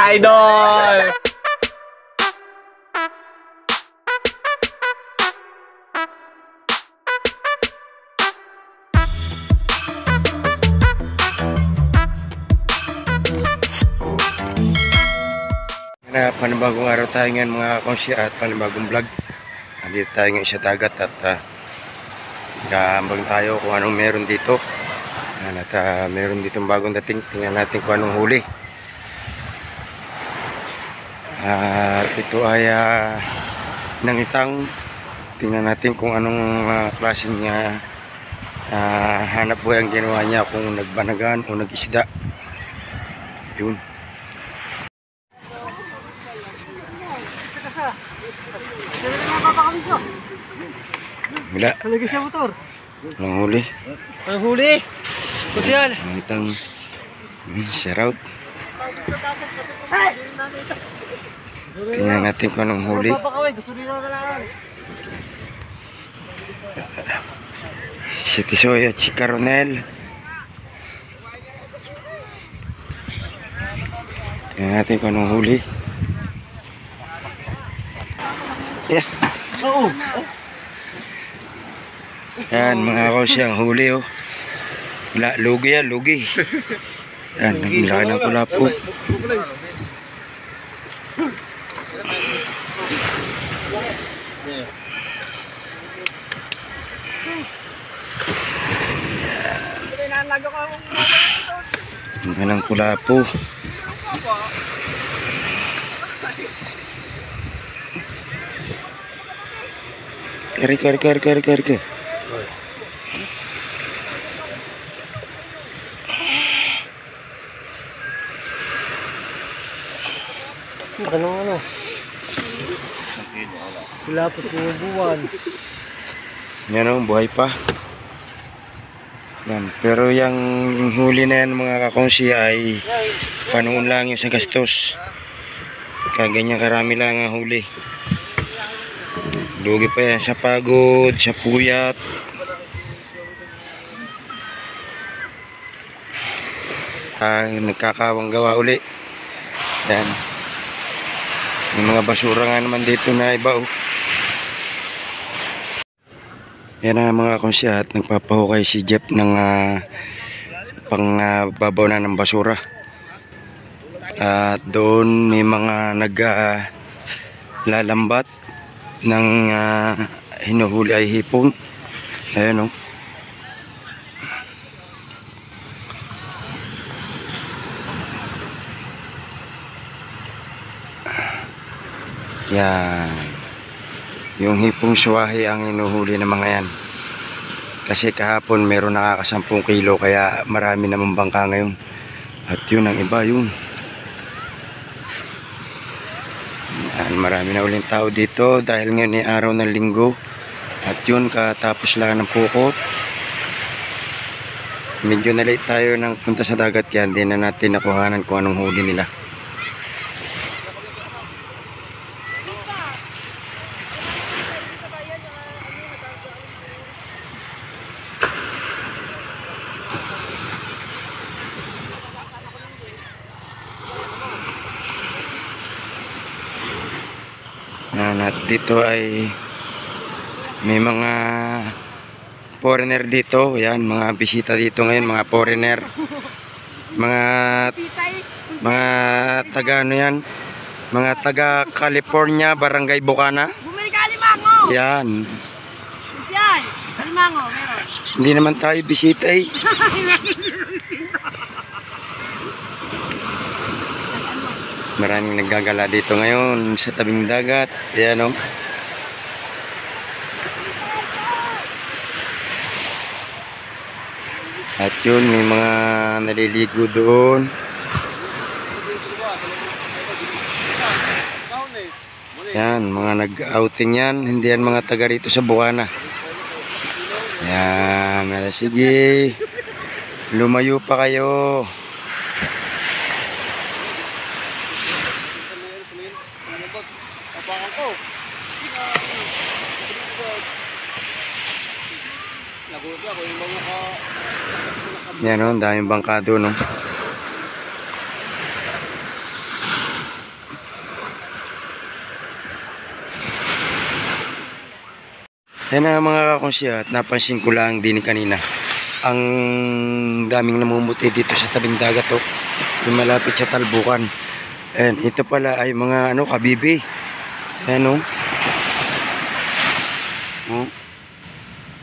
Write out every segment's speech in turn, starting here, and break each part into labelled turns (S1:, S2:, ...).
S1: idol!
S2: Panibagong araw tayo ngayon mga konsya at panibagong vlog. Nandito tayo ngayon sa dagat at nag-aambag tayo kung anong meron dito. At meron dito bagong dating. Tingnan natin kung anong huli. Ito ay nangitang. Tingnan natin kung anong klaseng hanap buhay ang ginawa niya, kung nagbanagan o nag-isda. Yun. Wala.
S3: Talaga siya motor.
S2: Walang huli.
S3: Ang huli. Kusyal.
S2: Nangitang shoutout. Tingnan natin kung anong huli. Si Tisoy at si Caronel. Tingnan natin kung anong huli. Yeah.
S3: Oo.
S2: Yan mga konsya, ang huli oh. Lugi yan, lugi. Yan, naglaki ng kulapo. Yan ang kulapo. Kari.
S3: Ano? Wala po buwan.
S2: Yan o, buhay pa. Yan. Pero yung huli na yan mga kakongsi ay panoon lang yung sa gastos. Kaganyan karami lang ang huli. Lugi pa yan sa pagod, sa puyat. Nagkakawang gawa uli. Yan. May mga basura nga naman dito na iba oh. Yan na mga konsya at nagpapahukay si Jeff ng babaw na ng basura. At doon may mga naglalambat ng hinuhuli ay hipon. Ayan oh. Yan. Yung hipong suwahi ang hinuhuli ng mga yan. Kasi kahapon meron nakaka-10 kilo kaya marami namang bangka ngayon. At yun ang iba yun. Yan, marami na uling tao dito dahil ngayon ay araw ng linggo. At yun katapos lang ng pukot. Medyo na late tayo nang punta sa dagat yan. Di na natin nakuhanan kung anong huli nila. At dito ay may mga foreigner dito. Yan, mga bisita dito ngayon, mga foreigner. Mga taga ano yan? Mga taga California, Barangay Bukana. Yan. Hindi naman tayo bisita eh. Maraming naggagala dito ngayon sa tabing dagat. Ayan o. At yun, may mga naliligo doon. Yan, mga nag-outing yan. Hindi yan mga taga rito sa Bukana. Yan, sige. Lumayo pa kayo. Yan o, daming bangka doon o. Yan na mga kakonsi at napansin ko lang din kanina. Ang daming namumuti dito sa tabing dagat oh. Yung malapit sa talbukan. And ito pala ay mga kabibi. Ayan oh. Oh.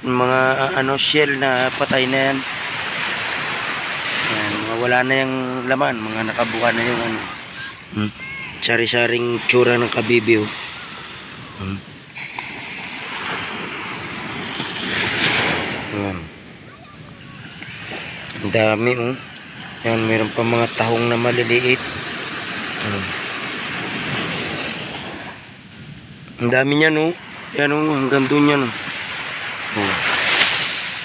S2: Mga shell na patay na yan. Ayan, mga wala na yung laman, mga nakabuka na yung sari-saring tsura ng kabibi oh. Ayan. Ang dami oh. Yan, meron pa mga tahong na maliliit. Ang dami niyan oh. Yan oh, hanggang doon yan oh. Oh.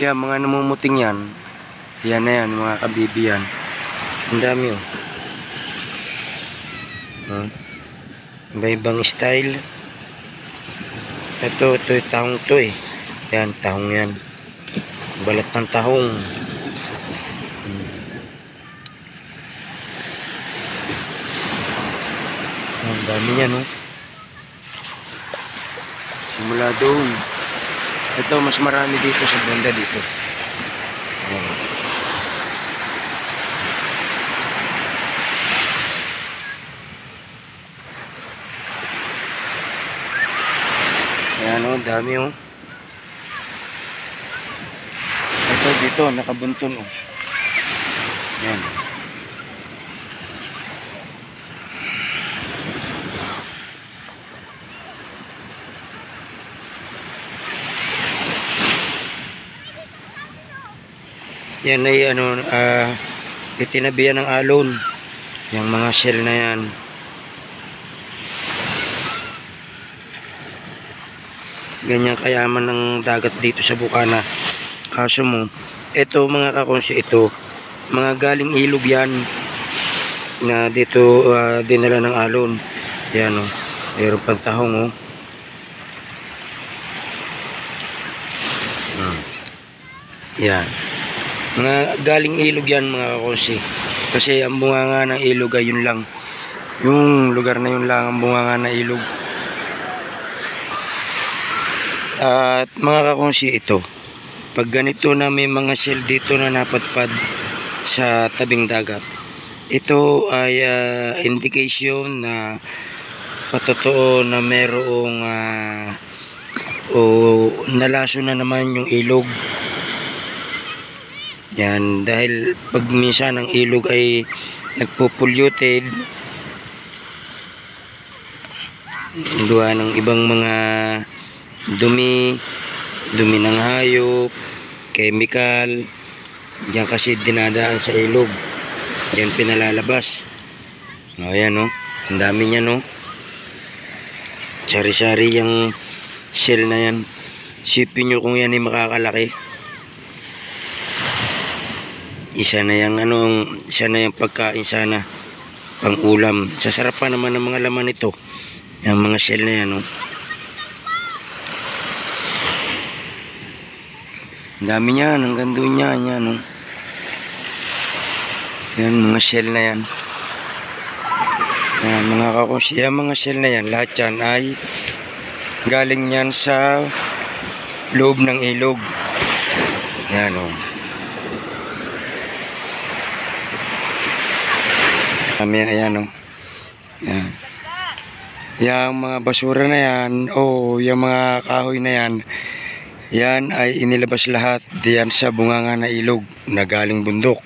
S2: Yan, mga namumuting yan. Yan na yan, mga kabibi yan. Ang dami oh. Iba-ibang style. Ito yung tahong to eh. Yan, tahong yan. Balat ng tahong. Ang dami niya no. Simula doon. Ito mas marami dito sa banda dito. Ayan o, dami o. Ito dito, nakabuntun o. Ayan. Yan ay itinabihan ng alon. Yung mga shell na yan. Ganyan kayaman ng dagat dito sa Bukana. Kaso mo, ito mga kakonsi, ito mga galing ilog yan na dito dinala ng alon. Yan o, mayroon pang tahong o. Yan, mga galing ilog yan mga kakonsi. Kasi ang bunganga ng ilog ay yun lang. Yung lugar na yun lang ang bunganga ng ilog. At mga kakonsi, ito pag ganito na may mga shell dito na napadpad sa tabing dagat, ito ay indication na patotoo na merong nalaso na naman yung ilog. Yan, dahil pag minsan ang ilog ay nagpo-polluted gawa ng ibang mga dumi ng hayop, chemical, diyan kasi dinadaan sa ilog, diyan pinalalabas. O yan o, ang dami niya no, sari-sari yung shell na yan. Sipin nyo kung yan ay makakalaki. Isa na yung pagkain sana, pang ulam. Sasarap pa naman ng mga laman ito, yung mga shell na yan no. Ang dami niyan, hanggang doon yan, yan no. Yan, mga shell na yan. Yan, mga kakonsi, yan mga shell na yan, lahat yan ay galing yan sa loob ng ilog. Yan o. Ayan o. Yan. Yung mga basura na yan, yung mga kahoy na yan, yan ay inilabas lahat diyan sa bunganga na ilog na galing bundok.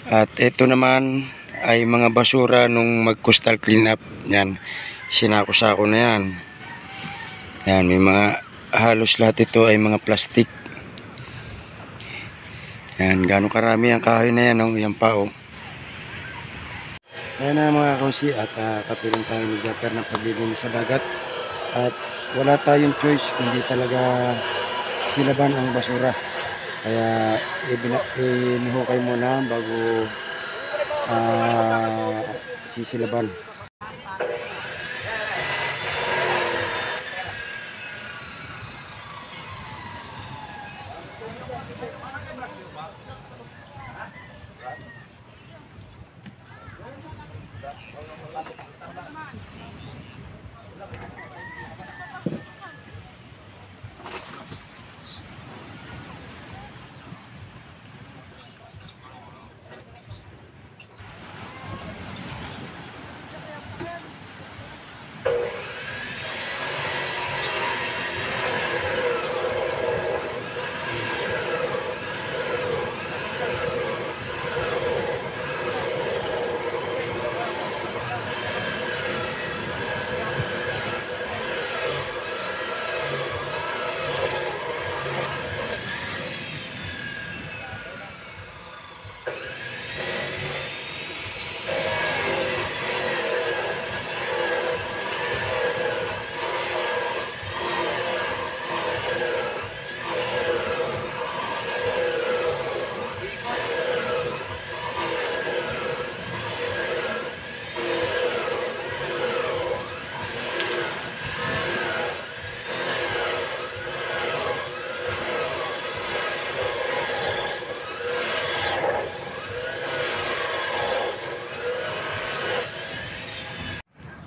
S2: At ito naman ay mga basura nung mag-coastal cleanup. Yan, sinako-sako na yan. Yan, may mga halos lahat ito ay mga plastic. Yan, gano'ng karami ang kahoy na yan, yan pa o. Ayan na mga kakonsi, at kapilang tayo ni Japper ng paglilin sa dagat. At wala tayong choice kundi talaga silaban ang basura. Kaya inuhukay muna bago sisilaban.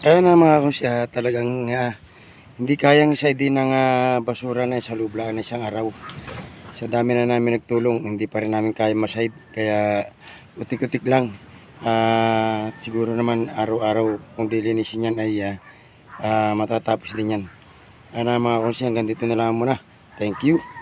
S2: Ayun na mga kunsya, talagang hindi kayang sa din ng basura na sa lubla na isang araw. Sa dami na namin nagtulong, hindi pa rin namin kaya maside. Kaya utik-utik lang. Siguro naman araw-araw kung dilinisin yan ay matatapos din yan. Mga kunsya, hanggang dito na lang muna. Thank you.